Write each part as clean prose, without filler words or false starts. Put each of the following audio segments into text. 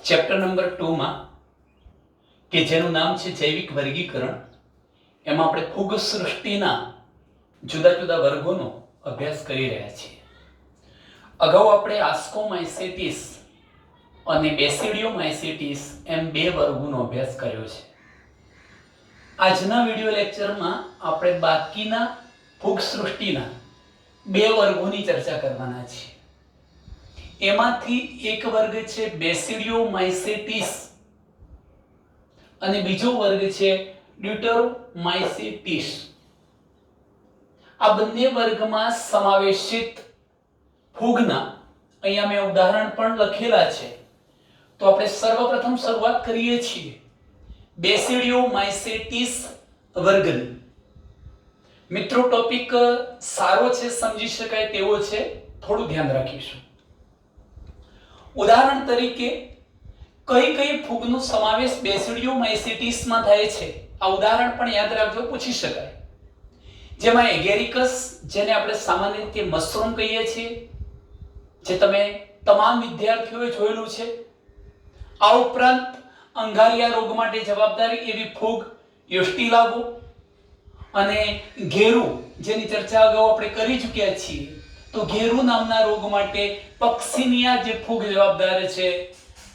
Chapter number 2 માં કે જેનું નામ છે જૈવિક વર્ગીકરણ, એમાં આપણે ફૂગ સૃષ્ટિના જુદા જુદા વર્ગોનો અભ્યાસ કરી રહ્યા છીએ. અગાઉ આપણે આસ્કોમાઇસેટિસ અને બેસિડિયોમાઇસેટિસ એમ બે વર્ગોનો અભ્યાસ કર્યો છે. આજના વિડિયો લેક્ચરમાં આપણે બાકીના ફૂગ સૃષ્ટિના બે વર્ગોની ચર્ચા કરવાના છીએ. એમાંથી એક વર્ગ છે બેસિડિયોમાઇસેટિસ અને બીજો વર્ગ છે ડ્યુટરોમાઇસેટિસ. આ બંને વર્ગમાં સમાવેશિત ફૂગના અહીંયા મેં ઉદાહરણ પણ લખેલા છે. તો આપણે સર્વપ્રથમ શરૂઆત કરીએ છીએ બેસિડિયોમાઇસેટિસ વર્ગની. મિત્રો ટોપિક સારો છે, સમજી શકાય તેવો છે, થોડું ધ્યાન રાખીશું. ઉદાહરણ તરીકે કઈ કઈ ફૂગનો સમાવેશ બેસિડિયોમાઇસેટિસમાં થાય છે, આ ઉદાહરણ પણ યાદ રાખજો, પૂછી શકાય. જેમાં એગેરિકસ, જેને આપણે સામાન્ય રીતે મશરૂમ કહીએ છીએ, જે તમે તમામ વિદ્યાર્થીઓએ જોયેલું છે. આ ઉપરાંત અંગારિયા રોગ માટે જવાબદારી એવી ફૂગ યુસ્ટિલાગો અને ઘેરુ, જેની ચર્ચા અગાઉ આપણે કરી ચૂક્યા છીએ. તો ઘેરુ નામના રોગ માટે પક્સિનિયા જે ફૂગ જવાબદાર છે.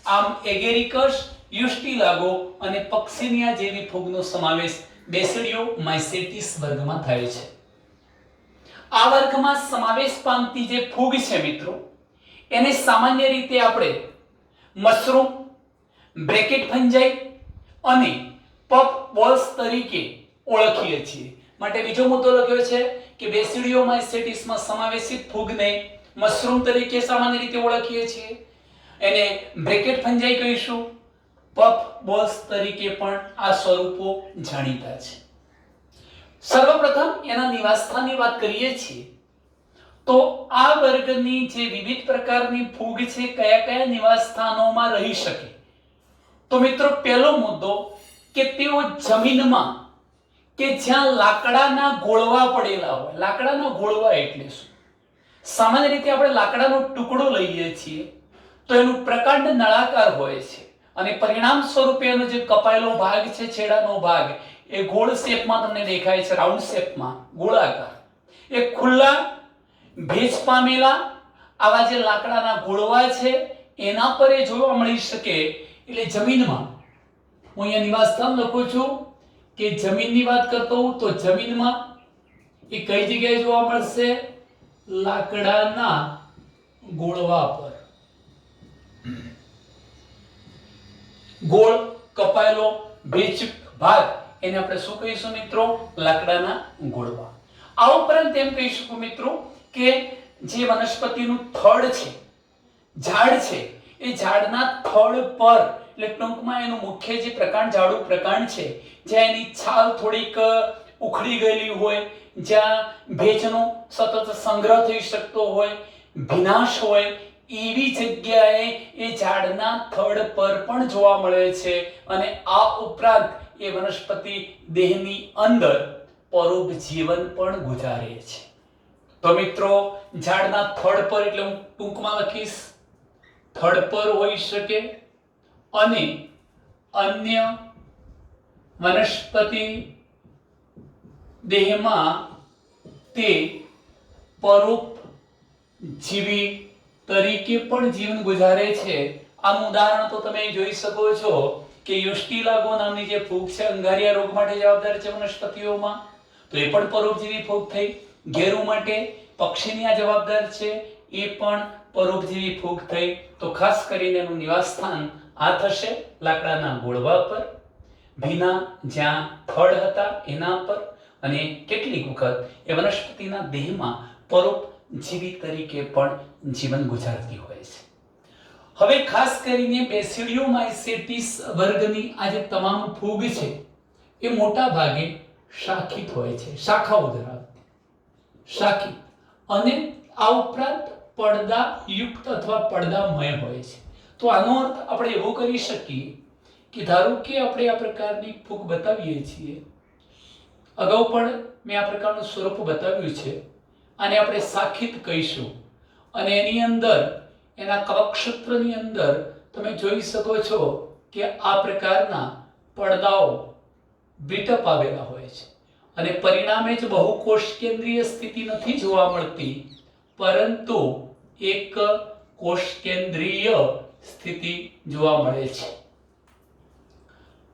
આમ એગેરિકસ, યુસ્ટિલાગો અને પક્સિનિયા જેવી ફૂગનો સમાવેશ બેસિડિયોમાઇસેટિસ વર્ગમાં થાય છે. આ વર્ગમાં સમાવેશ પામતી જે ફૂગ છે મિત્રો, એને સામાન્ય રીતે આપણે મશરૂમ, બ્રેકેટ ફંજાઈ અને પફ બોલ્સ તરીકે ઓળખીએ છીએ. માટે બીજો મુદ્દો લખ્યો છે કે બેસિડિયોમાઇસેટિસમાં સમાવેશિત ફૂગને મશરૂમ તરીકે સામાન્ય રીતે ઓળખીએ છીએ, એને બ્રેકેટ ફંજાઈ કહીશું, પફ બોલ્સ તરીકે પણ આ સ્વરૂપો જાણીતા છે. સર્વપ્રથમ એના નિવાસસ્થાનની વાત કરીએ છીએ તો આ વર્ગની જે વિવિધ પ્રકારની ફૂગ છે કયા કયા નિવાસસ્થાનોમાં રહી શકે. તો મિત્રો પહેલો મુદ્દો કે તેઓ જમીનમાં કે જ્યાં લાકડાના ગોળવા પડેલા હોય. લાકડાના ગોળવા એટલે શું? સામાન્ય રીતે આપણે લાકડાનો ટુકડો લઈએ છીએ તો એનું પ્રકાંડ નળાકાર હોય છે અને પરિણામ સ્વરૂપે એનો જે કપાયેલો ભાગ છે, છેડાનો ભાગ, એ ગોળ શેપમાં તમને દેખાય છે, રાઉન્ડ શેપમાં, ગોળાકાર. એ ખુલ્લા ભેજ પામેલા આવા જે લાકડાના ગોળવા છે એના પર એ જોવા મળી શકે. એટલે જમીનમાં, હું અહીંયા નિવાસસ્થાન લખું છું કે જમીનની વાત કરતો હું, તો જમીનમાં એ કઈ જગ્યાએ જોવા મળશે? લાકડાના ગોળવા પર. ગોળ કપાયેલો ભેજયુક્ત ભાગ, એને આપણે શું કહીશું મિત્રો? લાકડાના ગોળવા. આ ઉપરાંત એમ કહી શકું મિત્રો કે જે વનસ્પતિનું થડ છે, ઝાડ છે, એ ઝાડના થડ પર, એટલે ટૂંકમાં એનું મુખ્ય જે પ્રકાંડ, જાડું પ્રકાંડ છે, જ્યાં એની છાલ થોડીક ઉખડી ગયેલી હોય, જ્યાં ભેજનો સતત સંગ્રહ થઈ શકતો હોય, ભીનાશ હોય, એવી જગ્યાએ એ ઝાડના થડ પર પણ જોવા મળે છે. અને આ ઉપરાંત એ વનસ્પતિ દેહની અંદર પરોપજીવન પણ ગુજારે છે. તો મિત્રો ઝાડના થડ પર, એટલે હું ટૂંકમાં લખીશ, થડ પર હોઈ શકે અને અન્ય વનસ્પતિ દેહમાં તે પરોપજીવી તરીકે પણ જીવન ગુજારે છે. આનું ઉદાહરણ તો તમે જોઈ શકો છો કે યુસ્ટિલાગો નામની જે ફૂગ છે, અંગારિયા રોગ માટે જવાબદાર છે વનસ્પતિઓમાં, તો એ પણ પરોપજીવી ફૂગ થઈ. ઘેરુ માટે પક્ષીનિયા જવાબદાર છે, એ પણ પરોપજીવી ફૂગ થઈ. તો ખાસ કરીને એનું નિવાસસ્થાન આ થશે, લાકડાના ગોળવા પર, ભીના જ્યાં થડ હતા એના પર, અને કેટલીક વખત એ વનસ્પતિના દેહમાં પરોપજીવી તરીકે પણ જીવન ગુજારતી હોય છે. હવે ખાસ કરીને બેસિડિયોમાઇસેટિસ વર્ગની આ જે તમામ ફૂગ છે એ મોટા ભાગે શાખિત હોય છે, શાખાઓ ધરાવતી, શાખિત. અને આ ઉપરાંત પડદાયુક્ત અથવા પડદામય હોય છે. તો આનો અર્થ આપણે એવો કરી શકીએ કે ધારો કે આપણે આ પ્રકારની ફૂગ બતાવીએ છીએ, અગાઉ પણ મેં આ પ્રકારનું સ્વરૂપ બતાવ્યું છે, આને આપણે શાખિત કહીશું. અને એની અંદર, એના કવકક્ષેત્રની અંદર તમે જોઈ શકો છો કે આ પ્રકારના પડદાઓ વિટપ આવેલા હોય છે અને પરિણામે જ બહુકોષ કેન્દ્રીય સ્થિતિ નથી જોવા મળતી, પરંતુ એક કોષ કેન્દ્રીય સ્થિતિ જોવા મળે છે.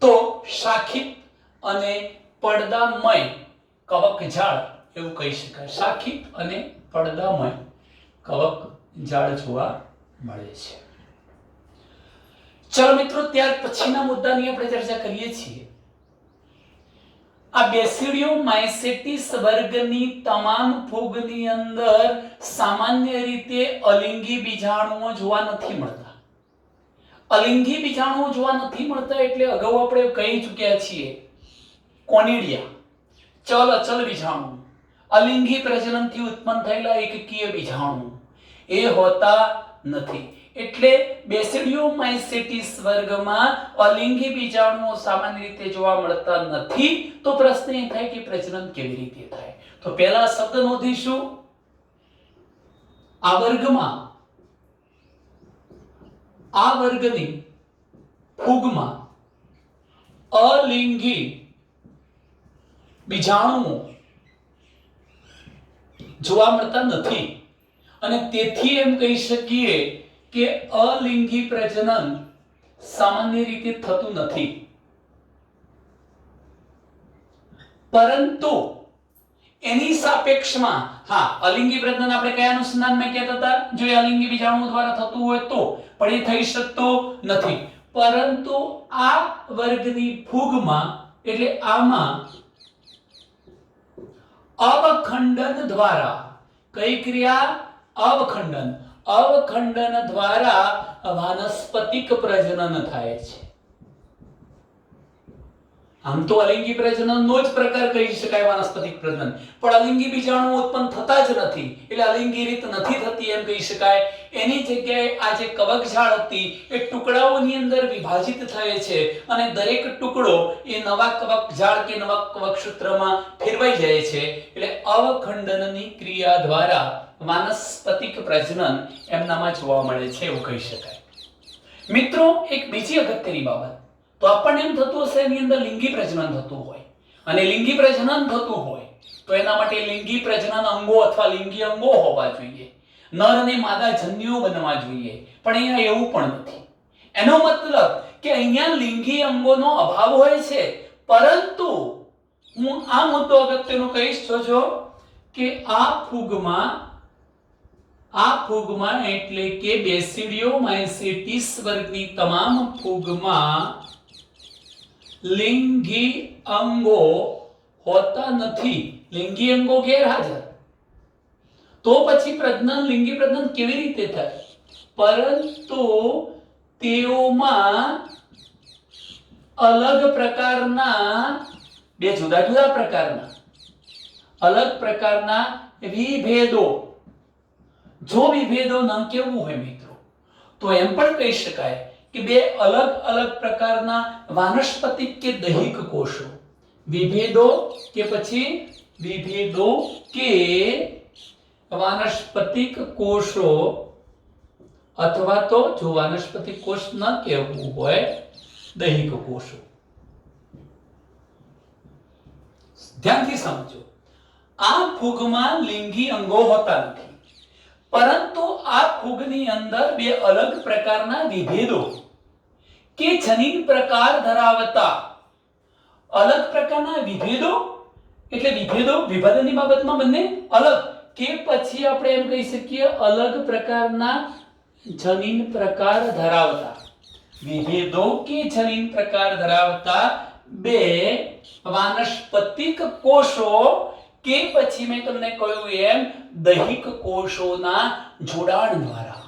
તો શાખિત અને પડદામય કવકજાળ એવું કહી શકાય. શાખિત અને પડદામય કવકજાળ જોવા મળે છે. ચલો મિત્રો, ત્યાર પછીના મુદ્દાની આપણે ચર્ચા કરીએ છીએ. આ બેસિડિયોમાઇસેટિસ વર્ગની તમામ ફૂગની અંદર સામાન્ય રીતે અલિંગી બીજાણુઓ જોવા નથી મળતા. અલિંગી બીજાણુઓ જોવા નથી મળતા એટલે અગાઉ આપણે કહી ચૂક્યા છીએ, કોનિડિયા ચલ અચલ બીજાણુ, અલિંગી પ્રજનનથી ઉત્પન્ન થયેલા એકકીય બીજાણુ એ હોતા નથી. એટલે બેસિડિયોમાઇસેટિસ વર્ગમાં અલિંગી બીજાણુઓ સામાન્ય રીતે જોવા મળતા નથી. તો પ્રશ્ન એ થાય કે પ્રજનન કેવી રીતે થાય? તો પહેલા શબ્દ નોંધીશું. આ વર્ગમાં, આ વર્ગની ફૂગમાં અલિંગી બીજાણુઓ જોવા મળતા નથી અને તેથી એમ કહી શકીએ કે અલિંગી પ્રજનન સામાન્ય રીતે થતું નથી. પરંતુ એની સાપેક્ષમાં, હા, અલિંગી પ્રજનન આપણે કયા અનુસંધાનમાં કહેતા હતા? જો એ અલિંગી બીજાણુઓ દ્વારા થતું હોય તો, પણ એ થઈ શકતું નથી. પરંતુ આ વર્ગની ફૂગમાં, એટલે આમાં અવખંડન દ્વારા, કઈ ક્રિયા? અવખંડન. અવખંડન દ્વારા વાનસ્પતિક પ્રજનન થાય છે. આમ તો અલિંગી પ્રજનનનો જ પ્રકાર કહી શકાય વાનસ્પતિક પ્રજનન, પણ અલિંગી બીજાણુઓ ઉત્પન્ન થતા જ નથી એટલે અલિંગી રીત નથી થતી એમ કહી શકાય. એની જગ્યાએ આ જે કવકજાળ હતી એ ટુકડાઓની અંદર વિભાજિત થાય છે અને દરેક ટુકડો એ નવા કવકજાળ કે નવા કવકસૂત્રમાં ફેરવાઈ જાય છે. એટલે અવખંડનની ક્રિયા દ્વારા વાનસ્પતિક પ્રજનન એમનામાં જોવા મળે છે એવું કહી શકાય. મિત્રો, એક બીજી અગત્યની બાબત, તો આપણને એમ થતું હશે એની અંદર લિંગી પ્રજનન થતું હોય, અને લિંગી પ્રજનન થતું હોય તો એના માટે લિંગી પ્રજનન અંગો અથવા લિંગી અંગો હોવા જોઈએ, નર અને માદા જન્યુઓ બનવા જોઈએ. પણ અહીંયા એવું પણ નથી. એનો મતલબ કે અહીંયા લિંગી અંગોનો અભાવ હોય છે, પરંતુ હું આ મુદ્દો અગત્યનો કહીશ જોજો કે આ ફૂગમાં એટલે કે બેસિડિયોમાઇસેટિસ વર્ગની તમામ ફૂગમાં લિંગી અંગો હોતા નથી, લિંગી અંગો ગેરહાજર. તો પછી લિંગી પ્રજનન કેવી રીતે થાય? પરંતુ તેઓમાં અલગ પ્રકારના વિભેદો, જો વિભેદો ન કેવું હોય મિત્રો, તો એમ પણ કહી શકાય કે બે અલગ અલગ પ્રકારના વાનસ્પતિક કે દૈહિક કોષો, વિભેદો કે વાનસ્પતિક કોષો, અથવા તો જો વાનસ્પતિક કોષ ન કહેવું હોય, દૈહિક કોષો. ધ્યાનથી સમજો, આ ફૂગમાં લિંગી અંગો હોતા નથી, પરંતુ આ ફૂગની અંદર બે અલગ પ્રકારના વિભેદો કે જનીન પ્રકાર ધરાવતા અલગ પ્રકારના વિભેદો, એટલે વિભેદો વિભાજનની બાબતમાં બંને અલગ, કે પછી આપણે એમ કહી શકીએ અલગ પ્રકારના જનીન પ્રકાર ધરાવતા વિભેદો કે જનીન પ્રકાર ધરાવતા બે વાનસ્પતિક કોષો કે પછી મેં તમને કહ્યું એમ દૈહિક કોષોના જોડાણ દ્વારા.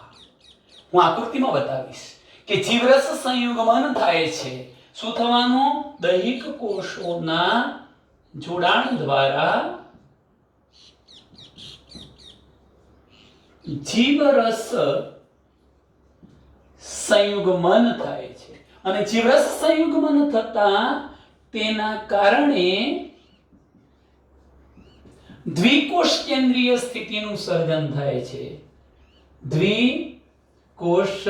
હું આકૃતિમાં બતાવીશ કે જીવરસ સંયુગ્મન થાય છે. શું થવાનું? દૈહિક કોષોના જોડાણ દ્વારા જીવરસ સંયુગ્મન થાય છે અને જીવરસ સંયુગ્મન થતા તેના કારણે દ્વિકોષ કેન્દ્રીય સ્થિતિનું સર્જન થાય છે. દ્વિકોષ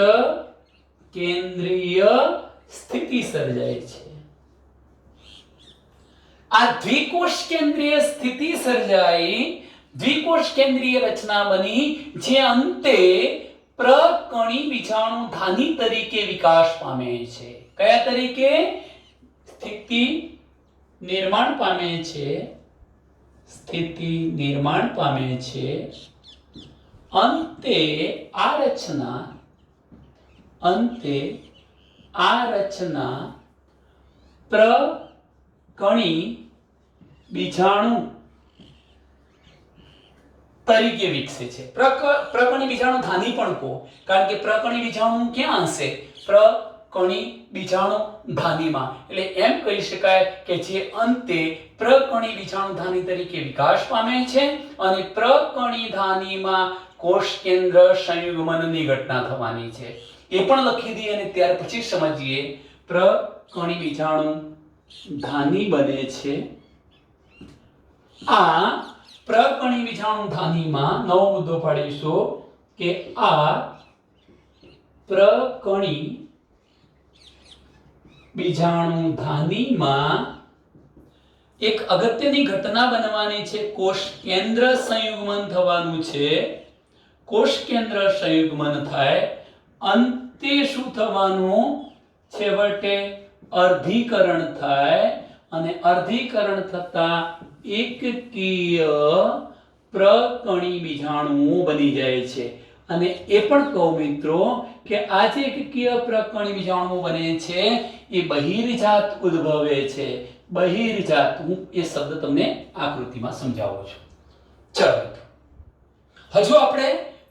કેન્દ્રીય સ્થિતિ સર્જાય છે. આ દ્વિકોષ કેન્દ્રીય સ્થિતિ સર્જાઈ, દ્વિકોષ કેન્દ્રીય રચના બની, જે અંતે પ્રકણી બીજાણુધાની તરીકે વિકાસ પામે છે. કયા તરીકે? સ્થિતિ નિર્માણ પામે છે, સ્થિતિ નિર્માણ પામે છે. અંતે આ રચના પ્રકણી બીજાણુ તરીકે વિકસે છે. પ્રકણી બીજાણુ ધાની પણ કહો, કારણ કે પ્રકણી બીજાણુ ક્યાં હશે? પ્રકણી બીજાણુ ધાનીમાં. એટલે એમ કહી શકાય કે જે અંતે પ્રકણી બીજાણુ ધાની તરીકે વિકાસ પામે છે અને પ્રકણી ધાનીમાં કોષ કેન્દ્ર સંયુગ્મનની ઘટના થવાની છે. એ પણ લખી દઈએ અને ત્યાર પછી સમજીએ. પ્રકણી બીજાણુ ધાની બને છે. આ પ્રકણી બીજાણુ ધાનીમાં નવો મુદ્દો પાડીશું કે આ પ્રકણી બીજાણુ ધાનીમાં એક અગત્યની ઘટના બનવાની છે. કોષ કેન્દ્ર સંયુગ્મન થવાનું છે. કોષ કેન્દ્ર સંયુગ્મન થાય, અંતે શું થવાનું? છેવટે અર્ધીકરણ થાય અને અર્ધીકરણ થતા એકકીય પ્રકણી બીજાણુ બની જાય છે. અને એ પણ કહું મિત્રો કે આ જે એકકીય પ્રકણી બીજાણુ બને છે એ બહિર્જાત ઉદ્ભવે છે. બહિર્જાત, હું એ શબ્દ તમને આકૃતિમાં સમજાવું છું. ચલો, હજુ આપણે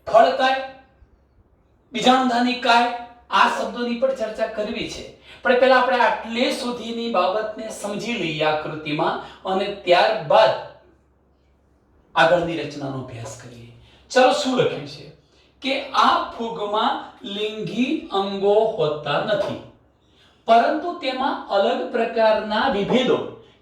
ફળકાય, બીજાણુધાની કાય આ શબ્દોની પણ ચર્ચા કરવી છે. પણ પહેલા આપણે આટલે સુધીની બાબતને સમજી લઈએ આકૃતિમાં અને ત્યારબાદ આગળની રચનાનો અભ્યાસ કરીએ. ચલો, શું લખ્યું છે કે આ ફૂગમાં લિંગી અંગો હોતા નથી, પરંતુ તેમાં અલગ પ્રકારના વિભેદો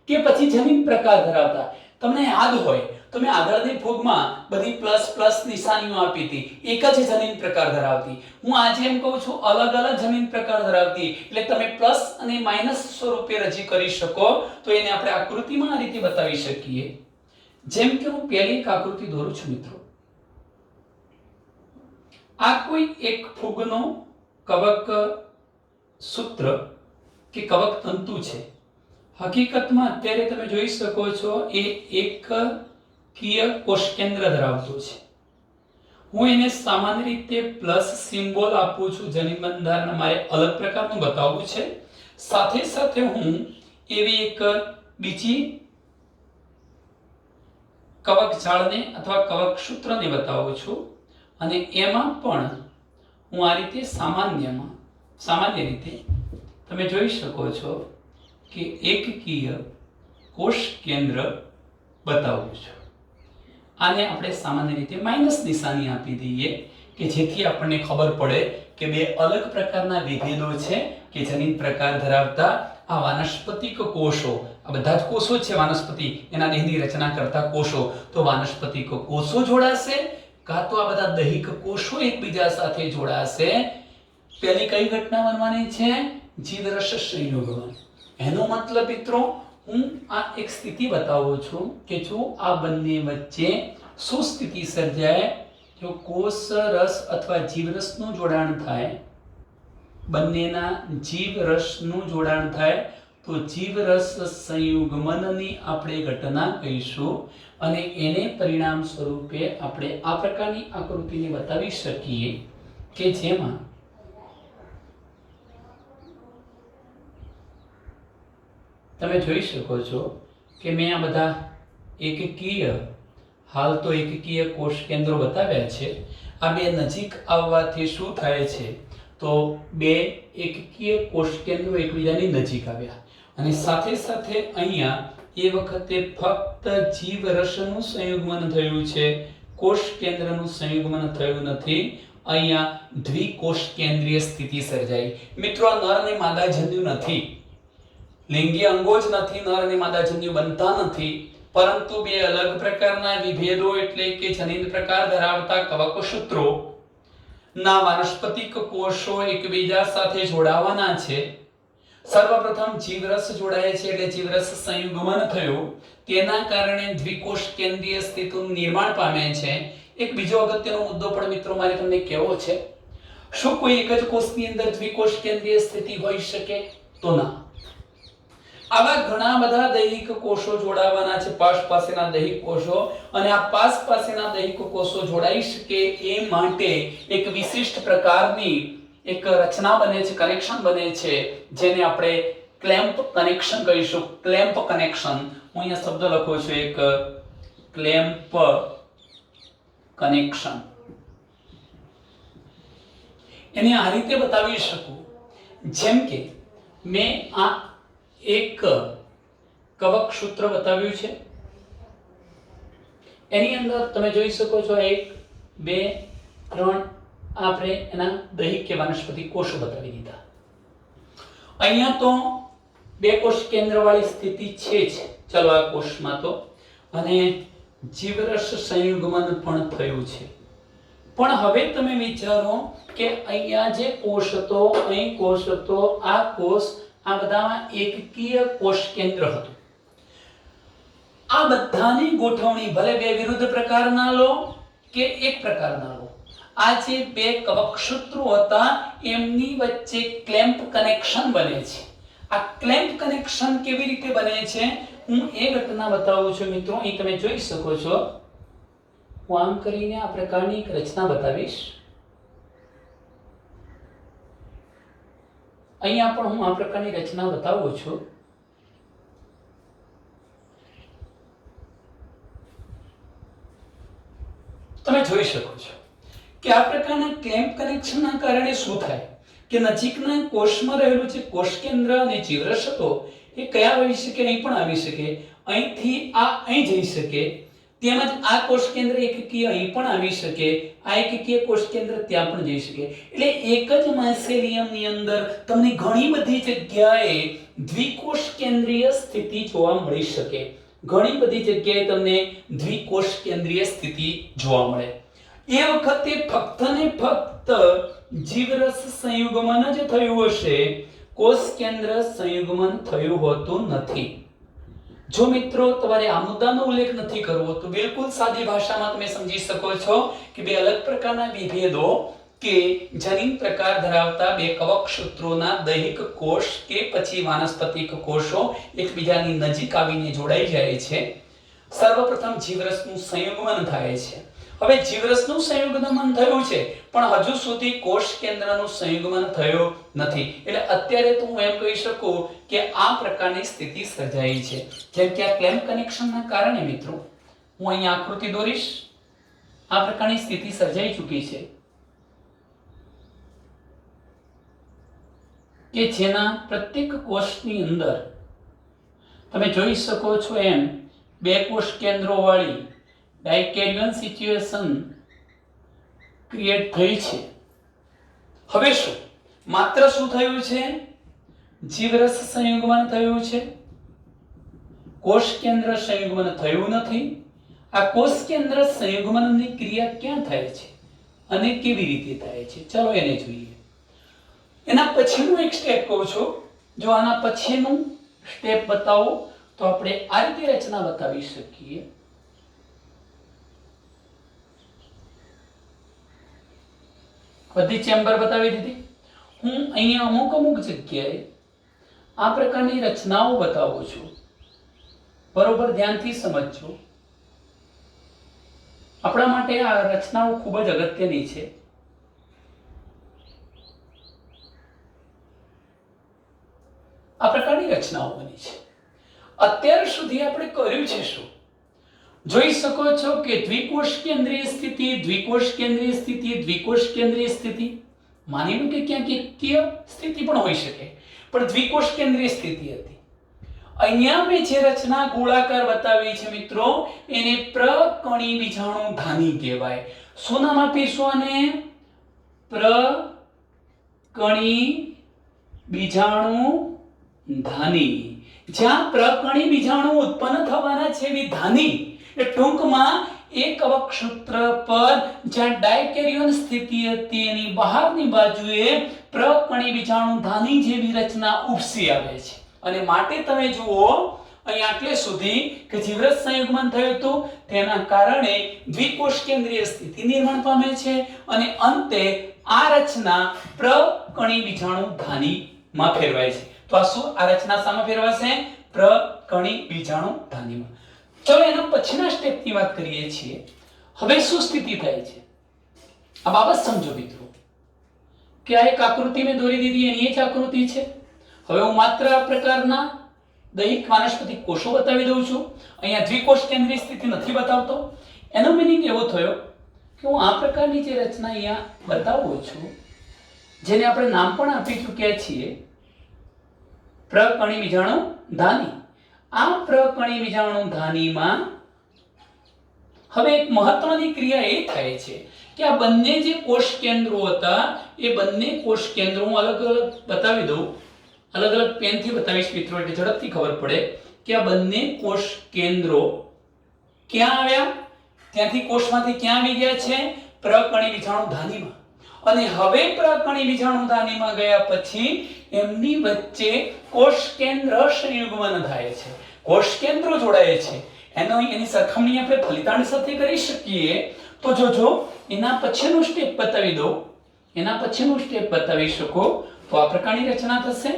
કે પછી જનીન પ્રકાર ધરાવતા. તમને યાદ હોય તો મેં આગળની ફૂગમાં બધી પ્લસ પ્લસ નિશાનીઓ આપી હતી, એક જ જનીન પ્રકાર ધરાવતી. હું આજે એમ કહું છું અલગ અલગ જનીન પ્રકાર ધરાવતી, એટલે તમે પ્લસ અને માઇનસ સ્વરૂપે રજૂ કરી શકો. તો એને આપણે આકૃતિમાં આ રીતે બતાવી શકીએ. જેમ કે હું પહેલી એક આકૃતિ દોરું છું મિત્રો. આ કોઈ એક ફૂગનો કવક સૂત્ર કે કવક તંતુ છે. હકીકતમાં અત્યારે તમે જોઈ શકો છો એ એકકીય કોષ કેન્દ્ર ધરાવતું છે. હું એને સામાન્ય રીતે પ્લસ સિમ્બોલ આપું છું. જનીન બંધારણ મારે અલગ પ્રકારનું બતાવવું છે. સાથે સાથે હું એવી એક બીજી કવક જાળને અથવા કવક સૂત્રને બતાવું છું અને એમાં પણ હું આ રીતે સામાન્ય રીતે તમે જોઈ શકો છો કે એકકીય કોષ કેન્દ્ર બતાવું છું. આને આપણે સામાન્ય રીતે માઈનસ નિશાની આપી દઈએ કે જેથી આપણને ખબર પડે કે બે અલગ પ્રકારના વિભેદો છે કે જનીન પ્રકાર ધરાવતા આ વાનસ્પતિક કોષો, આ બધા જ કોષો છે વાનસ્પતિ, એના દેહની રચના કરતા કોષો. તો વાનસ્પતિક કોષો જોડાશે કાં તો આ બધા દૈહિક કોષો એકબીજા સાથે જોડાશે. પહેલી કઈ ઘટના બનવાની છે? જીવરસ સંયોગન. એનો મતલબ મિત્રો હું આ એક સ્થિતિ બતાવું છું કે જો આ બંને વચ્ચે શું સ્થિતિ સર્જાય? જો કોષ રસ અથવા જીવરસનું જોડાણ થાય, બંનેના જીવરસનું જોડાણ થાય તો જીવરસ સંયુગ્મનની આપણે ઘટના કહીશું અને એને પરિણામ સ્વરૂપે આપણે આ પ્રકારની આકૃતિને બતાવી શકીએ કે જેમાં તમે જોઈ શકો છો કે મેં આ બધા એકકીય, હાલ તો એકકીય કોષ કેન્દ્રો બતાવ્યા છે. આ બે નજીક આવવાથી શું થાય છે? તો બે એકકીય કોષ કેન્દ્રો એકબીજાની નજીક આવ્યા અને સાથે સાથે અહીંયા એ વખતે ફક્ત જીવરસનું સંયુગ્મન થયું છે, કોષ કેન્દ્રનું સંયુગ્મન થયું નથી. અહીંયા દ્વિકોષ કેન્દ્રીય સ્થિતિ સર્જાઈ. મિત્રો આ નર અને માદા જન્યુ નથી, લિંગી અંગો જ નથી, નર અને માદા જન્યુ બનતા નથી, પરંતુ બે અલગ પ્રકારના વિભેદો એટલે કે જનીન પ્રકાર ધરાવતા કવકસૂત્રો ના વાનસ્પતિક કોષો એકબીજા સાથે જોડાવાના છે. સર્વપ્રથમ જીવરસ જોડાય છે એટલે જીવરસ સંયુગ્મન થયું, તેના કારણે દ્વિકોષ કેન્દ્રીય સ્થિતિનું નિર્માણ પામે છે. એક બીજો અગત્યનો મુદ્દો પણ મિત્રો મારે તમને કહેવો છે. શું કોઈ એક જ કોષની અંદર દ્વિકોષ કેન્દ્રીય સ્થિતિ હોઈ શકે? તો ના. આવા ઘણા બધા દૈહિક કોષો જોડાવાના છે, પાસ પાસેના દૈહિક કોષો, અને આ પાસ પાસેના દૈહિક કોષો જોડાઈ શકે એ માટે એક વિશિષ્ટ પ્રકારની એક રચના બને છે, કનેક્શન બને છે, જેને આપણે ક્લેમ્પ કનેક્શન કહીશું. ક્લેમ્પ કનેક્શન, હું અહીંયા શબ્દ લખું છું, એક ક્લેમ્પ કનેક્શન. એને આ રીતે બતાવી શકું, જેમ કે મેં આ એક કવક સૂત્ર બતાવ્યું છે, એની અંદર તમે જોઈ શકો છો 1 2 3 આપણે એના દૈહિક કે વનસ્પતિ કોષો બતાવી દીધા. અહીંયા તો બે કોષ કેન્દ્રવાળી સ્થિતિ છે જ, ચલો આ કોષમાં તો, અને જીવરસ સંયુગ્મન પણ થયું છે. પણ હવે તમે વિચારો કે અહીંયા જે કોષ હતો, અહીં કોષ હતો, આ કોષ, આ બધામાં એકકીય કોષ કેન્દ્ર હતું. આ બધાની ગોઠવણી ભલે બે વિરુદ્ધ પ્રકારના લો કે એક પ્રકારના લો, આ જે બે કવકસૂત્રો હતા એમની વચ્ચે ક્લેમ્પ કનેક્શન બને છે. આ ક્લેમ્પ કનેક્શન કેવી રીતે બને છે હું એ ઘટના બતાવું છું મિત્રો. અહીં તમે જોઈ શકો છો, હું આમ કરીને આ પ્રકારની એક રચના બતાવીશ. અહીંયા પણ હું આ પ્રકારની રચના બતાવું છું. તમે જોઈ શકો છો કે આ પ્રકારના ક્લેમ્પ કનેક્શનના કારણે શું થાય કે નજીકના કોષમાં રહેલું જે કોષ કેન્દ્ર અને જીવરસ હતો એ કયા આવી શકે, અહીં પણ આવી શકે, અહીંથી આ અહીં જઈ શકે, તેમજ આ કોષ કેન્દ્ર એકકીય અહીં પણ આવી શકે, આ એકકીય કોષ કેન્દ્ર ત્યાં પણ જઈ શકે. એટલે એક જ માયસેલિયમની અંદર તમને ઘણી બધી જગ્યાએ દ્વિકોષ કેન્દ્રીય સ્થિતિ જોવા મળી શકે. ઘણી બધી જગ્યાએ તમને દ્વિકોષ કેન્દ્રીય સ્થિતિ જોવા મળે. એ વખતે ફક્ત ને ફક્ત જીવરસ સંયુગ્મન જ થયું હશે, કોષ કેન્દ્ર સંયુગ્મન થયું હોતું નથી. જો મિત્રો તમારે આ મુદ્દાનો ઉલ્લેખ નથી કરવો તો બિલકુલ સાદી ભાષામાં તમે સમજી શકો છો કે બે અલગ પ્રકારના વિભેદો કે જનીન પ્રકાર ધરાવતા બે કવકસૂત્રોના દૈહિક કોષ કે પછી વાનસ્પતિક કોષો એકબીજાની નજીક આવીને જોડાઈ જાય છે. સર્વપ્રથમ જીવરસનું સંયુગ્મન થાય છે. હવે જીવરસનું સંયુગ્મન થયું છે પણ હજુ સુધી કોષ કેન્દ્રનું સંયુગ્મન થયું નથી. એટલે અત્યારે તો હું એમ કહી શકું કે આ પ્રકારની સ્થિતિ સર્જાઈ છે. જેમ કે આ ક્લેમ્પ કનેક્શનના કારણે મિત્રો હું અહીંયા આકૃતિ દોરીશ, આ પ્રકારની સ્થિતિ સર્જાઈ ચૂકી છે કે જેના પ્રત્યેક કોષની અંદર તમે જોઈ શકો છો એમ બે કોષ કેન્દ્રો વાળી ડાયકેરિયન સિચ્યુએશન ક્રિએટ થઈ છે. હવે શું માત્ર શું થયું છે? જીવરસ સંયુગ્મન થયું છે, કોષ કેન્દ્ર સંયુગ્મન થયું નથી. આ કોષ કેન્દ્ર સંયુગ્મનની ક્રિયા ક્યાં થાય છે અને કેવી રીતે થાય છે, ચલો એને જોઈએ. એના પછીનું એક સ્ટેપ કહું છું. જો આના પછીનું સ્ટેપ બતાવો તો આપણે આ રીતે રચના બતાવી શકીએ. બધી ચેમ્બર બતાવી દીધી. હું અહીંયા અમુક જગ્યાએ આ પ્રકારની રચનાઓ બતાવું છું, બરોબર ધ્યાનથી સમજજો. આપણા માટે આ રચનાઓ ખૂબ જ અગત્યની છે. આ પ્રકારની રચનાઓ બની છે. અત્યાર સુધી આપણે કર્યું છે શું? જોઈ શકો છો કે દ્વિકોષ કેન્દ્રીય સ્થિતિ, દ્વિકોષ કેન્દ્રીય સ્થિતિ, દ્વિકોષ કેન્દ્રીય સ્થિતિ. માની લો કે ક્યાંક એકકીય સ્થિતિ પણ હોઈ શકે, પણ દ્વિકોષ કેન્દ્રીય સ્થિતિ હતી. અહીંયા મેં જે રચના ગોળાકાર બતાવી છે મિત્રો એને પ્રકણી બીજાણુ ધાની કહેવાય. શું નામ આપીશું આને? પ્રકણી બીજાણુ ધાની. જ્યાં પ્રકણી બીજાણુ ઉત્પન્ન થવાના છે એવી ધાની, ટૂંકમાં એ કવક સૂત્ર પર જ્યાં ડાયકેરિયોન સ્થિતિ હતી એની બહારની બાજુએ પ્રકણી બીજાણુ ધાની જેવી રચના ઉપસી આવે છે અને માટે તમે જુઓ અહીં આટલે સુધી કે જીવરસ સંયુગ્મન થયું હતું તેના કારણે દ્વિકોષ કેન્દ્રીય સ્થિતિ નિર્માણ પામે છે અને અંતે આ રચના પ્રકણી બીજાણુ ધાનીમાં ફેરવાય છે. તો આ શું આ રચના શામાં ફેરવાશે? પ્રકણી બીજાણુ ધાનીમાં. ચલો એના પછીના સ્ટેપની વાત કરીએ છીએ. હવે શું સ્થિતિ થાય છે આ બાબત સમજો મિત્રો કે આ એક આકૃતિ મેં દોરી દીધી એની જ આકૃતિ છે. હવે હું માત્ર આ પ્રકારના દૈહિક વાનસ્પતિક કોષો બતાવી દઉં છું. અહીંયા દ્વિકોષ કેન્દ્રીય સ્થિતિ નથી બતાવતો. એનો મીનિંગ એવો થયો કે હું આ પ્રકારની જે રચના અહીંયા બતાવું છું જેને આપણે નામ પણ આપી ચૂક્યા છીએ પ્રકણી બીજાણુ ધાની. આ પ્રકણી બીજાણુ ધાનીમાં હવે એક મહત્વની ક્રિયા એ થાય છે કે આ બંને જે કોષ કેન્દ્રો હતા એ બંને કોષ કેન્દ્રો હું અલગ અલગ બતાવી દઉં, અલગ અલગ પેનથી બતાવીશ મિત્રો એટલે ઝડપથી ખબર પડે કે આ બંને કોષ કેન્દ્રો ક્યાં આવ્યા, ત્યાંથી કોષમાંથી ક્યાં આવી ગયા છે? પ્રકણી બીજાણુ ધાનીમાં. અને હવે પ્રકણી બીજાણુ ધાનીમાં ગયા પછી એમની વચ્ચે કોષ કેન્દ્ર સંયુગ્મન થાય છે, કોષ કેન્દ્રો જોડાય છે. એની સરખામણી આપણે ફલિતાંડ સાથે કરી શકીએ. તો જોજો એના પછીનું સ્ટેપ બતાવી દો, એના પછીનું સ્ટેપ બતાવી શકો તો આ પ્રકારની રચના થશે.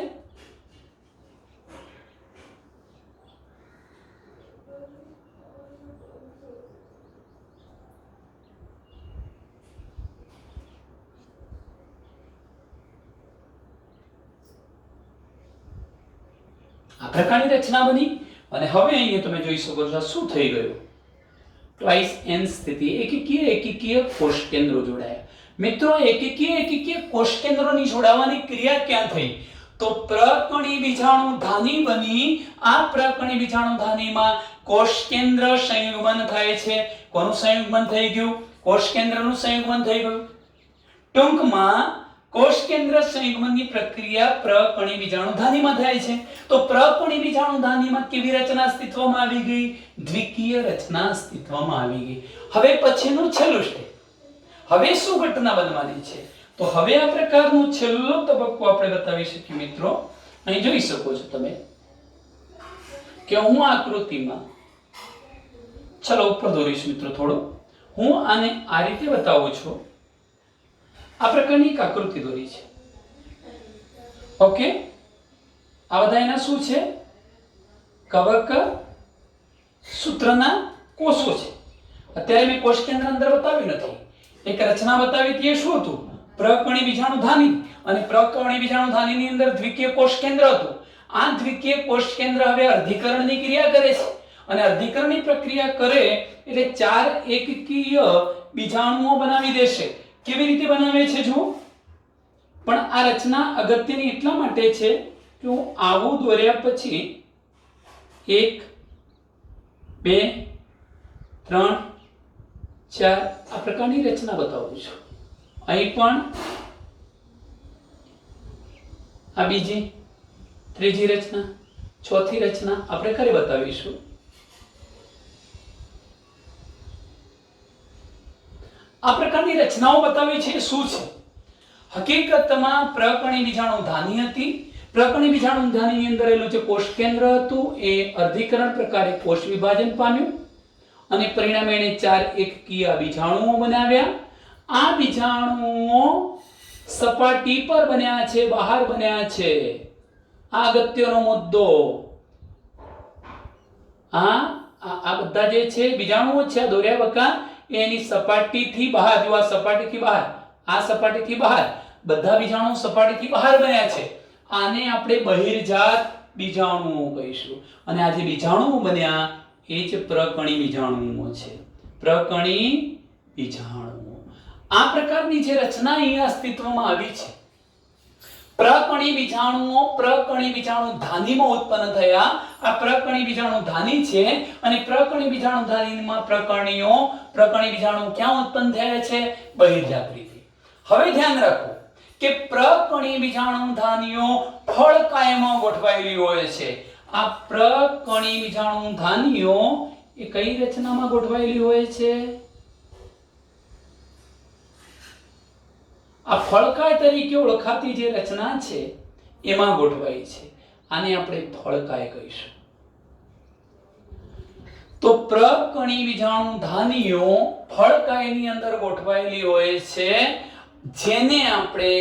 આ પ્રકારની રચના બની અને હવે અહીંયા તમે જોઈ શકો છો શું થઈ ગયું? ટ્વાઇસ n સ્થિતિ એકકીય કોષ કેન્દ્રો જોડાયા. મિત્રો એકકીય કોષ કેન્દ્રોની જોડાવાની ક્રિયા ક્યાં થઈ? તો પ્રકણી બીજાણુ ધાની બની. આ પ્રકણી બીજાણુ ધાનીમાં કોષ કેન્દ્ર સંયુગ્મન થાય છે. કોનું સંયુગ્મન થઈ ગયું? કોષ કેન્દ્રનું સંયુગ્મન થઈ ગયું. ટૂંકમાં કોષ કેન્દ્ર સંયુગ્મનની પ્રક્રિયા પ્રકણી બીજાણુ ધાનીમાં થાય છે. તો પ્રકણી બીજાણુ ધાનીમાં કેવી રચના અસ્તિત્વમાં આવી ગઈ? દ્વિકીય રચના અસ્તિત્વમાં આવી ગઈ. હવે પછીનું છેલ્લું સ્ટેપ. હવે શું ઘટના બનવાની છે? તો હવે આ પ્રકારનું છેલ્લો તબક્કો આપણે બતાવી શકીએ મિત્રો. અહીં જોઈ શકો છો તમે કે હું આકૃતિમાં, ચલો ઉપર દોરીશ મિત્રો થોડું. હું આને આ રીતે બતાવું છું. આ પ્રકારની એક આકૃતિ દોરી છે. ઓકે, આ બધા એના શું છે? કવક સૂત્રના કોષો છે. અત્યારે મેં કોષ કેન્દ્ર અંદર બતાવ્યું નથી. એક રચના બતાવી હતી, એ શું હતું? પ્રકણી બીજાણુ ધાની. અને પ્રકણી બીજાણુ ધાનીની અંદર દ્વિકીય કોષ કેન્દ્ર હતું. આ દ્વિકીય કોષ કેન્દ્ર હવે અર્ધીકરણની ક્રિયા કરે છે અને અર્ધીકરણની પ્રક્રિયા કરે એટલે 4 એકકીય બીજાણુઓ બનાવી દેશે. કેવી રીતે બનાવે છે જુઓ. પણ આ રચના અગત્યની એટલા માટે છે કે હું આવું દોર્યા પછી 1 2 3 4 આ પ્રકારની રચના બતાવું છું. અહીં પણ આ બીજી, ત્રીજી રચના, ચોથી રચના આપણે કરી બતાવીશું. આ પ્રકારની રચનાઓ બતાવી છે શું છે? હકીકતમાં પ્રકણી બીજાણુ ધાની હતી. પ્રકણી બીજાણુ ધાનીની અંદર રહેલું જે કોષ કેન્દ્ર હતું એ અર્ધીકરણ પ્રકારે કોષ વિભાજન પામ્યું અને પરિણામે એને 4 એકકીય બીજાણુઓ બનાવ્યા. આ બીજાણુઓ સપાટી પર બન્યા છે, બહાર બન્યા છે. આ અગત્યનો મુદ્દો. આ બધા જે છે બીજાણુઓ છે આ દોર્યા બકા એની સપાટીથી બહાર, જો આ સપાટીથી બહાર, આ સપાટીથી બહાર, બધા બીજાણુ સપાટીથી બહાર બન્યા છે. આને આપણે બહિર્જાત બીજાણુઓ કહીશું. અને આ જે બીજાણુઓ બન્યા એ જ પ્રકણી બીજાણુઓ છે. પ્રકણી બીજાણુઓ. આ પ્રકારની જે રચના અહીંયા અસ્તિત્વમાં આવી છે, પ્રકણી બીજાણુઓ પ્રકણી બીજાણુ ધાનીમાં ઉત્પન્ન થયા. આ પ્રકણી બીજાણુ ધાની છે અને પ્રકણી બીજાણુ ધાનીમાં પ્રકણી બીજાણુ ક્યાં ઉત્પન્ન થયા છે? બહિર્જાત રીતે. હવે ધ્યાન રાખો કે પ્રકણી બીજાણુ ધાનીઓ ફળ કાયમાં ગોઠવાયેલી હોય છે. આ પ્રકણી બીજાણુ ધાનીઓ એ કઈ રચનામાં ગોઠવાયેલી હોય છે? આ ફળકાય તરીકે ઓળખાતી જે રચના છે એમાં ગોઠવાય છે. આને આપણે ફળકાય કહીશું. તો પ્રકણી બીજાણુ ધાનીઓ ફળકાયની અંદર ગોઠવાયેલી હોય છે, જેને આપણે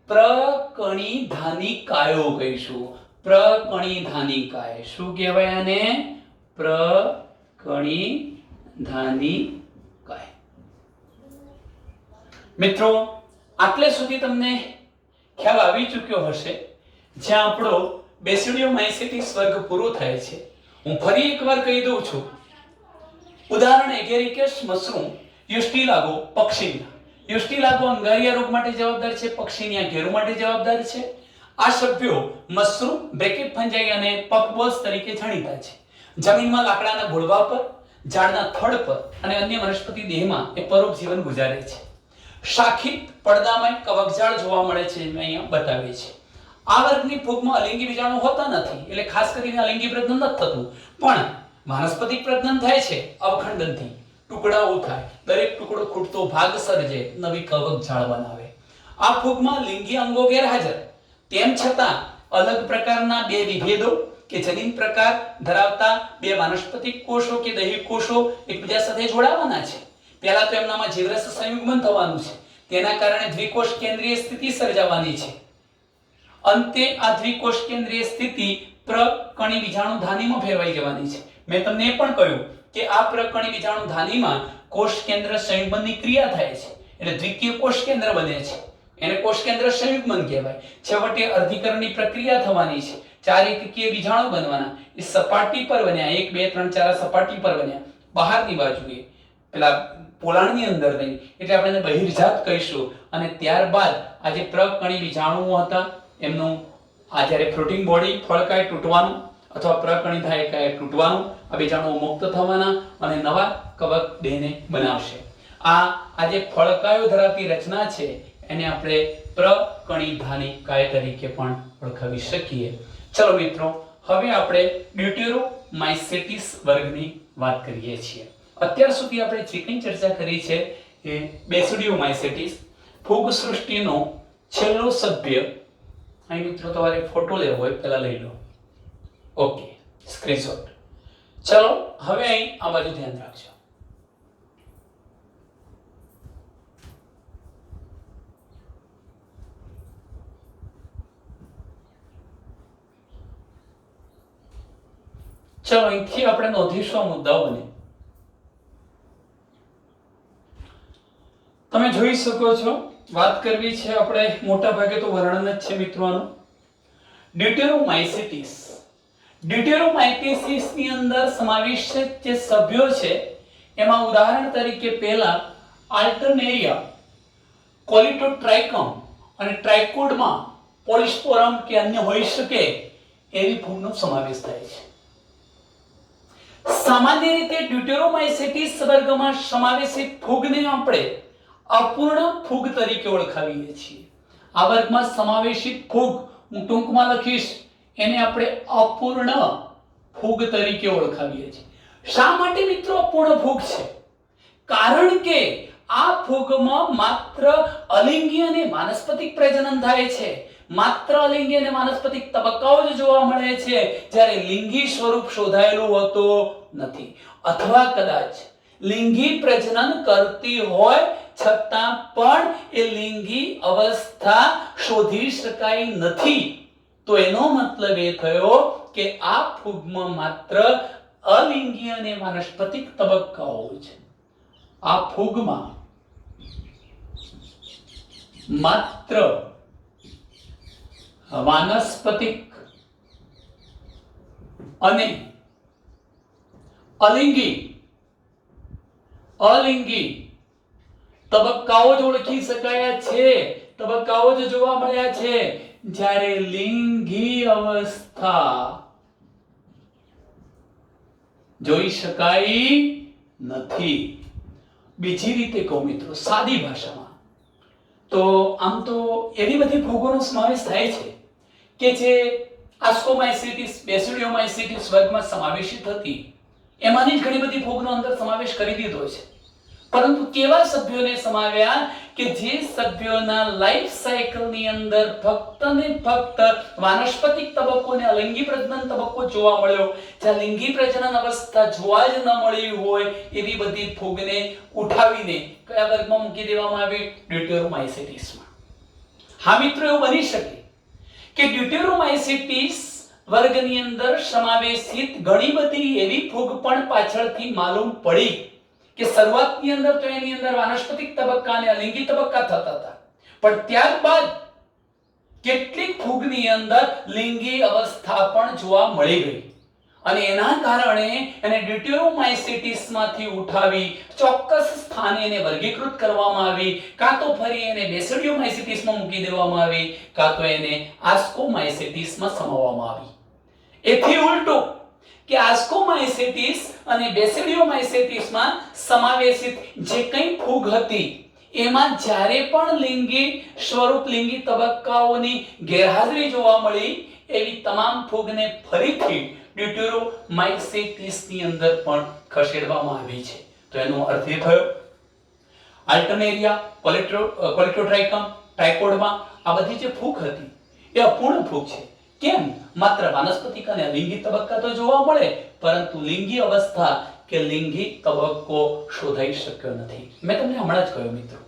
પ્રકણી ધાનિકાયો કહીશું. પ્રકણી ધાનિકાય. શું કહેવાય આને? પ્રકણી ધાનિકાય. મિત્રો, આટલે સુધી તમને ખ્યાલ આવી ચૂક્યો હશે, જ્યાં આપણો બેસિડિયોમાઇસેટિસ વર્ગ પૂરો થાય છે. હું ફરી એકવાર કહી દઉં છું. ઉદાહરણ એગેરિકસ મશરૂમ, યુસ્ટિલાગો પક્ષીના. યુસ્ટિલાગો અંગારિયા રોગ માટે જવાબદાર છે, પક્ષીના ઘેરુ માટે જવાબદાર છે. આ સભ્યો મશરૂમ, બ્રેકેટ ફંજાઈ અને પફબોલ્સ તરીકે જાણીતા છે. જમીનમાં લાકડાના ઘોડવા પર, ઝાડના થડ પર અને અન્ય વનસ્પતિ દેહમાં એ પરોપજીવન ગુજારે છે. શાખિત પડદામય કવકજાળ જોવા મળે છે, મેં અહીંયા બતાવે છે. આ વર્ગની ફૂગમાં અલિંગી બીજાણુ હોતા નથી, એટલે ખાસ કરીને અલિંગી પ્રજનન નથી થતું, પણ વાનસ્પતિક પ્રજનન થાય છે અવખંડનથી. ટુકડાઓ થાય, દરેક ટુકડો ખૂટતો ભાગ સર્જે, નવી કવકજાળ બનાવે. આ ફૂગમાં લિંગી અંગો ગેરહાજર, તેમ છતાં અલગ પ્રકારના બે વિભેદો કે જનીન પ્રકાર ધરાવતા બે વાનસ્પતિક કોષો કે દૈહિક કોષો એકબીજા સાથે જોડાવાના છે. પહેલા તો એમનામાં જીવરસ સંયુગ્મન થવાનું છે, તેના કારણે દ્વિકોષ કેન્દ્રીય સ્થિતિ સર્જાવાની છે. અંતે આ દ્વિકોષ કેન્દ્રીય સ્થિતિ પ્રકણી બીજાણુ ધાનીમાં ફેરવાઈ જવાની છે. મેં તમને એ પણ કહ્યું કે આ પ્રકણી બીજાણુ ધાનીમાં કોષ કેન્દ્ર સંયુગ્મનની ક્રિયા થાય છે, એટલે દ્વિકીય કોષ કેન્દ્ર બને છે. એને કોષ કેન્દ્ર સંયુગ્મન કહેવાય. છેવટે અર્ધીકરણની પ્રક્રિયા થવાની છે. ચાર એકકીય બીજાણુ બનવાના. એ સપાટી પર બન્યા, 1 2 3 4 સપાટી પર બન્યા, બહારની બાજુએ પેલા પોલાણની અંદર નહીં, એટલે આપણે એને બહિર્જાત કહીશું. અને ત્યારબાદ આ જે પ્રકણી બીજાણુઓ હતા એમનું આ જ્યારે ફ્લોટિંગ બોડી ફળકાય તૂટવાનું અથવા પ્રકણી ધાયકાય તૂટવાનું, આ બીજાણુઓ મુક્ત થવાના અને નવા કવક દેહને બનાવશે. આ જે ફળકાયો ધરાવતી રચના છે એને આપણે પ્રકણી ધાનિકાય તરીકે પણ ઓળખાવી શકીએ. ચલો મિત્રો, હવે આપણે ડ્યુટેરોમાઇસેટિસ વર્ગની વાત કરીએ છીએ. અત્યાર સુધી આપણે જે કંઈ ચર્ચા કરી છે એ બેસિડિયોમાઇસેટિસ, ફૂગ સૃષ્ટિનો છેલ્લો સભ્ય. અહીં મિત્રો તમારે ફોટો લેવો હોય પહેલા લઈ લો. Okay, screenshot. ચલો હવે અહીં આ બાજુ ધ્યાન રાખજો. ચલો અહીંથી આપણે નોંધીશું આ મુદ્દાઓને. તમે જોઈ શકો છો, વાત કરવી છે આપણે મોટા ભાગે તો વર્ણન જ છે મિત્રો આનું. ડ્યુટેરોમાઇસેટિસ. ડ્યુટેરોમાઇસેટિસ ની અંદર સમાવિષ્ટ જે સભ્યો છે એમાં ઉદાહરણ તરીકે પહેલા આલ્ટરનેરિયા, કોલિટોટ્રાઇકમ અને ટ્રાઇકોડમાં પોલિસ્પોરમ કે અન્ય હોઈ શકે એવી ફૂગનો સમાવેશ થાય છે. સામાન્ય રીતે ડ્યુટેરોમાઇસેટિસ વર્ગમાં સમાવેશિત ફૂગને આપણે અપૂર્ણ ફૂગ તરીકે ઓળખાવીએ છીએ. આ વર્ગમાં સમાવેશિત ફૂગ હું ટૂંકમાં લખીશ, એને આપણે અપૂર્ણ ફૂગ તરીકે ઓળખાવીએ છીએ. શા માટે મિત્રો અપૂર્ણ ફૂગ છે? કારણ કે આ ફૂગમાં માત્ર અલિંગી અને વાનસ્પતિક પ્રજનન થાય છે. માત્ર અલિંગી અને વાનસ્પતિક તબક્કાઓ જ જોવા મળે છે, જ્યારે લિંગી સ્વરૂપ શોધાયેલું હોતું નથી. અથવા કદાચ લિંગી પ્રજનન કરતી હોય છતાં પણ એ લિંગી અવસ્થા શોધી શકાય નથી. તો એનો મતલબ એ થયો કે આ ફૂગમાં માત્ર અલિંગી અને વાનસ્પતિક તબક્કાઓ છે. આ ફૂગમાં માત્ર વાનસ્પતિક અને અલિંગી તબક્કાઓ જ ઓળખી શકાયા છે, તબક્કાઓ જ જોવા મળ્યા છે, જ્યારે લિંગી અવસ્થા જોઈ શકાય નથી. બીજી રીતે કહું મિત્રો, સાદી ભાષામાં તો આમ તો એવી બધી ફૂગોનો સમાવેશ થાય છે કે જે આસ્કોમાઇસેટિસ, બેસિડિયોમાઇસેટિસ વર્ગમાં સમાવેશિત હતી, એમાંની જ ઘણી બધી ફૂગનો અંદર સમાવેશ કરી દીધો છે, પરંતુ કેવા સભ્યોને સમાવ્યા કે જે સભ્યોના લાઈફ સાયકલની અંદર ફક્ત ને ફક્ત વાનસ્પતિક તબક્કો અને અલિંગી પ્રજનન તબક્કો જોવા મળ્યો, જ્યાં લિંગી પ્રજનન અવસ્થા જોવા જ ન મળી હોય એવી બધી ફૂગને ઉઠાવીને કયા વર્ગમાં મૂકી દેવામાં આવી? ડ્યુટેરોમાઇસેટીસમાં. હા મિત્રો, એવું બની શકે કે ડ્યુટેરોમાઇસેટીસ વર્ગની અંદર સમાવેશિત ઘણી બધી એવી ફૂગ પણ પાછળથી માલુમ પડી કે શરૂઆતની અંદર તો એની અંદર વાનસ્પતિક તબક્કા અને અલિંગી તબક્કા થતા હતા, પણ ત્યારબાદ કેટલીક ફૂગની અંદર લિંગી અવસ્થા પણ જોવા મળી ગઈ અને એના કારણે એને ડ્યુટેરોમાઇસેટીસમાંથી ઉઠાવી ચોક્કસ સ્થાને એને વર્ગીકૃત કરવામાં આવી, કાં તો ફરી એને બેસિડિયોમાઇસેટીસમાં મૂકી દેવામાં આવી, કાં તો એને આસ્કોમાઇસેટીસમાં સમાવવામાં આવી. એથી ઉલટું કે આસ્કોમાઇસેટીસ અને બેસિડિયોમાઇસેટીસમાં સમાવેશિત જે કંઈ ફૂગ હતી એમાં જ્યારે પણ લિંગી સ્વરૂપ લિંગી તબક્કાઓની ગેરહાજરી જોવા મળી એવી તમામ ફૂગને ફરીથી ડ્યુટેરોમાઇસેટીસની અંદર પણ ખસેડવામાં આવી છે. તો એનો અર્થ એ થયો આલ્ટરનેરિયા, કોલેક્ટોટ્રાઇકમ, ટ્રાઇકોડર્મા આ બધી જે ફૂગ હતી એ અપૂર્ણ ફૂગ છે. કેમ? માત્ર વાનસ્પતિક અને લિંગી તબક્કા તો જોવા મળે, પરંતુ લિંગી અવસ્થા કે લિંગી તબક્કો શોધાઈ શક્યો નથી. મેં તમને હમણાં જ કહ્યું મિત્રો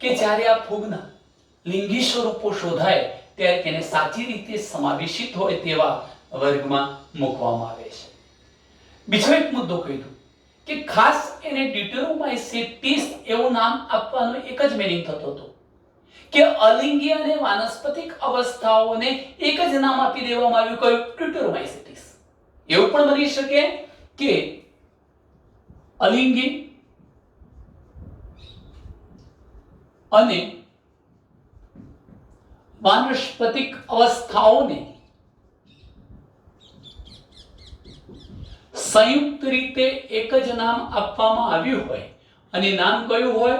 કે જ્યારે આ ફૂગના લિંગી સ્વરૂપો શોધાય ત્યારે તેને સાચી રીતે સમાવેશિત હોય તેવા વર્ગમાં મૂકવામાં આવે છે. બીજો એક મુદ્દો કહી દઉં કે ખાસ એને ડ્યુટેરોમાઇસેટીસ એવું નામ આપવાનો એક જ મીનિંગ થતો હતો કે અલિંગી અને વાનસ્પતિક અવસ્થાઓને એક જ નામ આપી દેવામાં આવ્યું, કયું? ડ્યુટેરોમાઇસેટીસ. એવું પણ બની શકે કે અલિંગી અને વાનસ્પતિક અવસ્થાઓને સંયુક્ત રીતે એક જ નામ આપવામાં આવ્યું હોય અને નામ કયું હોય?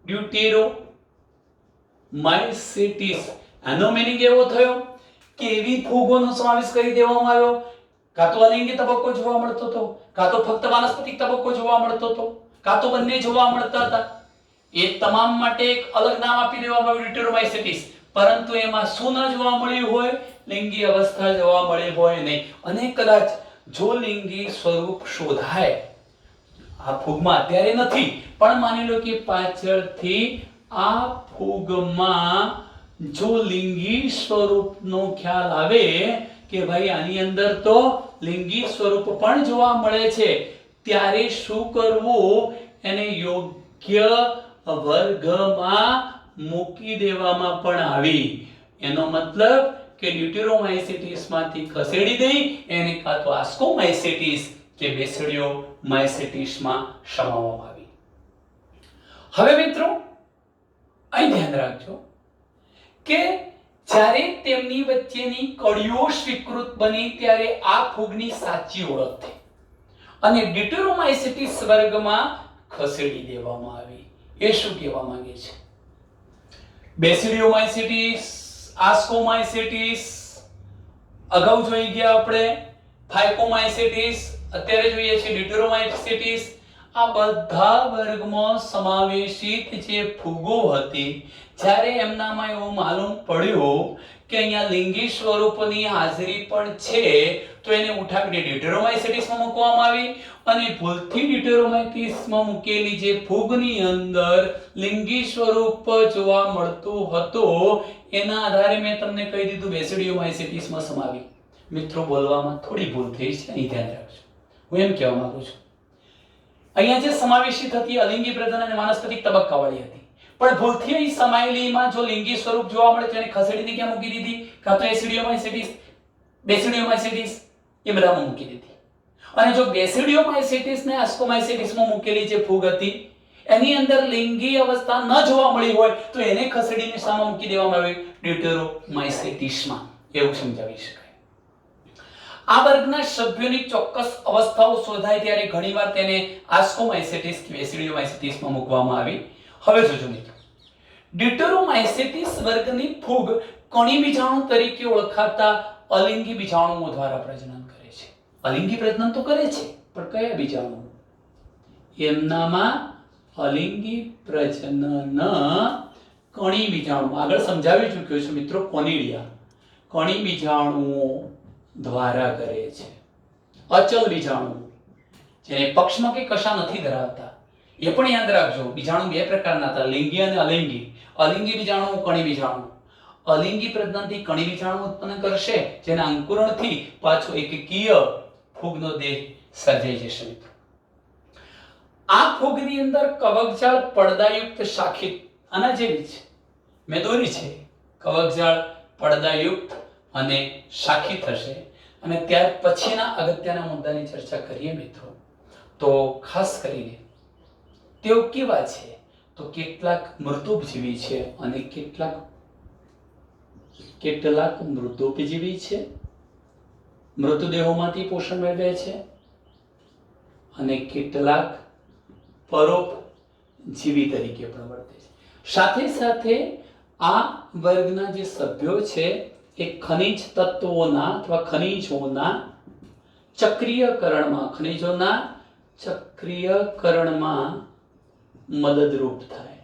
ડ્યુટેરોમાઇસેટીસ. આનો મીનિંગ એવો થયો કે એવી ફૂગોનો સમાવેશ કરી દેવામાં આવ્યો, કાં તો અલિંગી તબક્કો જોવા મળતો હતો, કાં તો ફક્ત વાનસ્પતિક તબક્કો જોવા મળતો હતો, કાં તો બંને જોવા મળતા હતા. એ તમામ માટે એક અલગ નામ આપી દેવામાં આવ્યું ડ્યુટેરોમાઇસેટીસ, પરંતુ એમાં શું ન જોવા મળ્યું હોય? લિંગી અવસ્થા જોવા મળી હોય નહીં. અને કદાચ જો લિંગી સ્વરૂપ શોધાય, આ ફૂગમાં અત્યારે નથી, પણ માની લો કે પાછળથી આ ફૂગમાં જો લિંગી સ્વરૂપનો ખ્યાલ આવે કે ભાઈ આની અંદર તો લિંગી સ્વરૂપ પણ જોવા મળે છે, ત્યારે શું કરવું? એને યોગ્ય વર્ગમાં મૂકી દેવામાં પણ આવી. એનો મતલબ કે ડ્યુટેરોમાઇસેટીસમાંથી ખસેડી દઈ એને કાં તો આસ્કોમાઇસેટીસ કે બેસિડિયોમાઇસેટીસમાં સમાવવામાં આવી. હવે મિત્રો અહીં ધ્યાન રાખજો કે જ્યારે તેમની વચ્ચેની કડીઓ સ્વીકૃત બની ત્યારે આ ફૂગની સાચી ઓળખ થઈ અને ડ્યુટેરોમાઇસેટીસ વર્ગમાં ખસેડી દેવામાં આવી. એ શું કહેવા માંગે છે? બેસિડિયોમાઇસેટીસ, આસ્કોમાઇસેટીસ અગાઉ જોઈ ગયા આપણે, ફાયકોમાઇસેટીસ અત્યારે જોઈએ છે ડ્યુટેરોમાઇસેટીસ. આ બધા વર્ગમાં સમાવેશિત જે ફૂગો હતી, જ્યારે એમનામાં એવું માલુમ પડ્યું કે અહીંયા લિંગી સ્વરૂપની હાજરી પણ છે, તો એને ઉઠાવીને ડ્યુટેરોમાઇસેટીસમાં મૂકવામાં આવી અને ભૂલથી ડ્યુટેરોમાઇસેટીસમાં મૂકેલી જે ફૂગની અંદર લિંગી સ્વરૂપ જોવા મળતું હતું એના આધારે મેં તમને કહી દીધું બેસિડિયોમાઇસેટીસમાં સમાવી. મિત્રો બોલવામાં થોડી ભૂલ થઈ છે, અહીં ધ્યાન રાખજો. હું એમ કહેવા માંગુ છું અહીંયા જે સમાવેશિત હતી અલિંગી પ્રજનન અને વાનસ્પતિક તબક્કાવાળી હતી, પણ ભૂલથી અહીં સમાયેલીમાં જો લિંગી સ્વરૂપ જોવા મળે તો એને ખસેડીને ક્યાં મૂકી દીધી? કાં તો એસિડિયોમાઇસેટીસ, બેસિડિયોમાઇસેટીસ એ બધામાં મૂકી દીધી. અને જો બેસિડિયોમાઇસેટીસ ને આસ્કોમાઇસેટીસમાં મૂકેલી જે ફૂગ હતી એની અંદર લિંગી અવસ્થા ન જોવા મળી હોય તો એને ખસેડીને શામાં મૂકી દેવામાં આવી? ડ્યુટેરોમાઇસેટીસમાં. એવું સમજાવી શકાય. આ વર્ગના સભ્યોની ચોક્કસ અવસ્થાઓ શોધાય ત્યારે ઘણીવાર તેને આસ્કોમાઇસેટીસ કે બેસિડિયોમાઇસેટીસમાં મૂકવામાં આવી. હવે જોજો મિત્રો, ડ્યુટેરોમાઇસેટીસ વર્ગની ફૂગ કણી બીજાણુ તરીકે ઓળખાતા અલિંગી બીજાણુઓ દ્વારા પ્રજનન કરે છે. અલિંગી પ્રજનન તો કરે છે, પણ કયા બીજાણુ? એમનામાં અલિંગી પ્રજનન કણી બીજાણુ, આગળ સમજાવી ચૂક્યો છું મિત્રો, કોનિડિયા કણી બીજાણુઓ દ્વારા કરે છે. અચલ બીજાણુ જેને પક્ષમાં કે કશા નથી ધરાવતા, એ પણ યાદ રાખજો. બીજાણુ બે પ્રકારના હતા, લિંગી અને અલિંગી. અલિંગી બીજાણુ કણી બીજાણુ. અલિંગી પ્રજનનથી કણી બીજાણુ ઉત્પન્ન કરશે, જેના અંકુરણથી પાછો એકકીય ફૂગનો દેહ સર્જાઈ જશે મિત્રો. આ ફૂગની અંદર કવકજાળ પડદાયુક્ત શાખિત, આના જેવી છે, મેં દોરી છે. કવકજાળ પડદાયુક્ત અને શાખિત હશે. અને ત્યાર પછીના અગત્યના મુદ્દાની ચર્ચા કરીએ મિત્રો, તો ખાસ કરીને તેઓ કેવા છે? તો કેટલાક મૃતોપજીવી છે અને કેટલાક મૃતોપજીવી છે, મૃતદેહોમાંથી પોષણ મેળવે છે, અને કેટલાક પરોપજીવી તરીકે પણ વર્તે છે. સાથે સાથે આ વર્ગના જે સભ્યો છે એ ખનિજ તત્વોના અથવા ખનિજોના ચક્રીયકરણમાં મદદરૂપ થાય.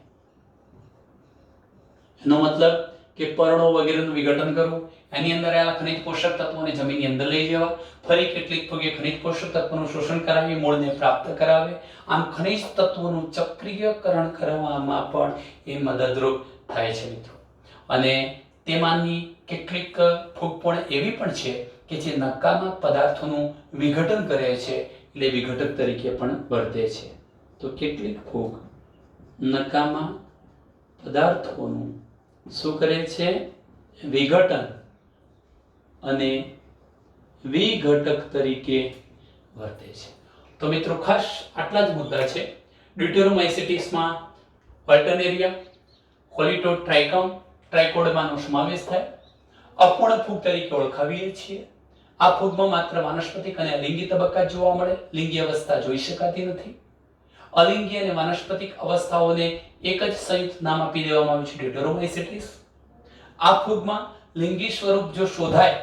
એનો મતલબ કે પર્ણો વગેરેનું વિઘટન કરવું, એની અંદર આવેલા ખનિજ પોષક તત્વોને જમીનની અંદર લઈ જવા, ફરી કેટલીક ફૂગે ખનિજ પોષક તત્વોનું શોષણ કરાવી મૂળને પ્રાપ્ત કરાવે. આમ ખનિજ તત્વોનું ચક્રીયકરણ કરવામાં પણ એ મદદરૂપ થાય છે મિત્રો. અને તેમાંની કેટલીક ફૂગ પણ એવી પણ છે કે જે નકામા પદાર્થોનું વિઘટન કરે છે, એટલે વિઘટક તરીકે પણ વર્તે છે. તો કેટલીક ફૂગ નકામા પદાર્થોનું શું કરે છે? વિઘટન અને વિઘટક તરીકે વર્તે છે. તો મિત્રો ખાસ આટલા જ મુદ્દા છે. ડ્યુટેરોમાઇસેટિસમાં ઓલ્ટરનેરિયા, કોલિટોડ ટ્રાઇકોડર્માનો સમાવેશ થાય. અપૂર્ણ ફૂગ તરીકે ઓળખાવીએ છીએ. આ ફૂગમાં માત્ર વાનસ્પતિક અને અલિંગી તબક્કા જોવા મળે, લિંગી અવસ્થા જોઈ શકાતી નથી. અલિંગી અને વાનસ્પતિક અવસ્થાઓને એક જ સંયુક્ત નામ આપી દેવામાં આવ્યું છે, ડ્યુટેરોમાઇસેટિસ. આ ફૂગમાં લિંગી સ્વરૂપ જો શોધાય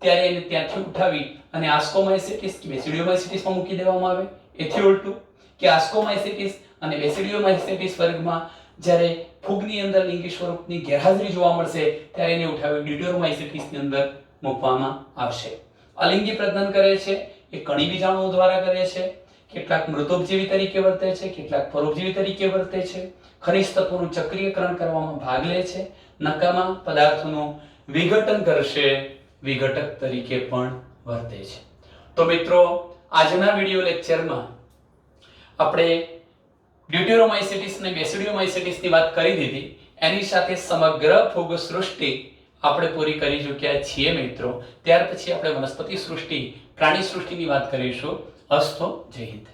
ત્યારે એને ત્યાંથી ઉઠાવી અને આસ્કોમાઇસેટિસ કે બેસિડિયોમાઇસેટિસમાં મૂકી દેવામાં આવે. એથી ઉલટું કે આસ્કોમાઇસેટિસ અને બેસિડિયોમાઇસેટિસ વર્ગમાં જ્યારે ફૂગની અંદર લિંગી સ્વરૂપની ગેરહાજરી જોવા મળશે ત્યારે એને ઉઠાવી ડ્યુટેરોમાઇસેટિસની અંદર મૂકવામાં આવશે. અલિંગી પ્રજનન કરે છે એ કણી બીજાણુઓ દ્વારા કરે છે. કેટલાક મૃતોપજીવી તરીકે વર્તે છે, કેટલાક પરોપજીવી તરીકે વર્તે છે. ખનિજ તત્વોનું ચક્રીયકરણ કરવામાં ભાગ લે છે. નકામા પદાર્થોનું વિઘટન કરશે, વિઘટક તરીકે પણ વર્તે છે. તો મિત્રો આજના વિડિયો લેક્ચરમાં આપણે ડ્યુટેરોમાઇસેટિસ અને બેસિડિયોમાઇસેટિસની વાત કરી દીધી. એની સાથે સમગ્ર ફૂગ સૃષ્ટિ આપણે પૂરી કરી ચૂક્યા છીએ મિત્રો. ત્યાર પછી આપણે વનસ્પતિ સૃષ્ટિ, પ્રાણી સૃષ્ટિની વાત કરીશું. અસ્તો, જય હિન્દ.